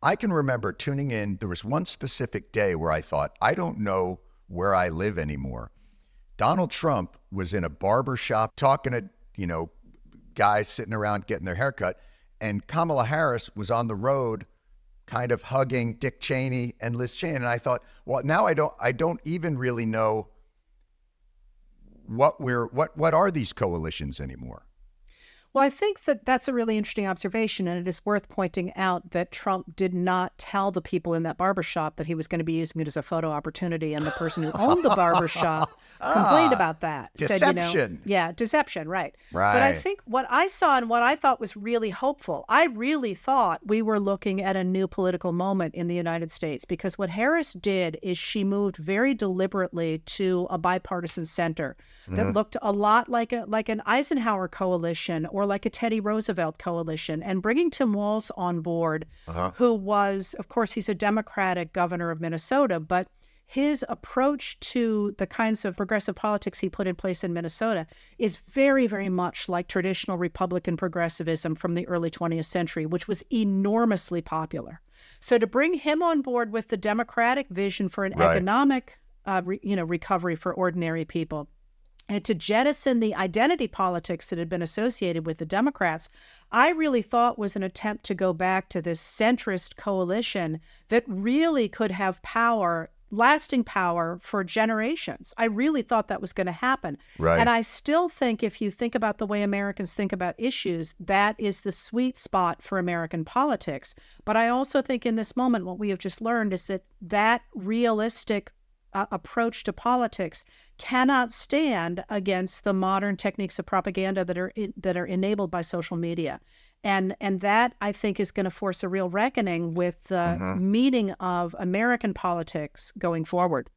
I can remember tuning in. There was one specific day where I thought, I don't know where I live anymore. Donald Trump was in a barber shop talking to, guys sitting around getting their haircut. And Kamala Harris was on the road kind of hugging Dick Cheney and Liz Cheney. And I thought, well, now I don't even really know what are these coalitions anymore. Well, I think that that's a really interesting observation, and it is worth pointing out that Trump did not tell the people in that barbershop that he was going to be using it as a photo opportunity, and the person who owned the barbershop complained about that. Deception. Said, deception, right. Right. But I think what I saw and what I thought was really hopeful, I really thought we were looking at a new political moment in the United States, because what Harris did is she moved very deliberately to a bipartisan center that looked a lot like an Eisenhower coalition or like a Teddy Roosevelt coalition, and bringing Tim Walz on board, who was, of course, he's a Democratic governor of Minnesota, but his approach to the kinds of progressive politics he put in place in Minnesota is very, very much like traditional Republican progressivism from the early 20th century, which was enormously popular. So to bring him on board with the Democratic vision for an economic recovery for ordinary people, and to jettison the identity politics that had been associated with the Democrats, I really thought was an attempt to go back to this centrist coalition that really could have power, lasting power for generations. I really thought that was going to happen. Right. And I still think, if you think about the way Americans think about issues, that is the sweet spot for American politics. But I also think in this moment, what we have just learned is that realistic approach to politics cannot stand against the modern techniques of propaganda that are enabled by social media, and that, I think, is going to force a real reckoning with the meaning of American politics going forward.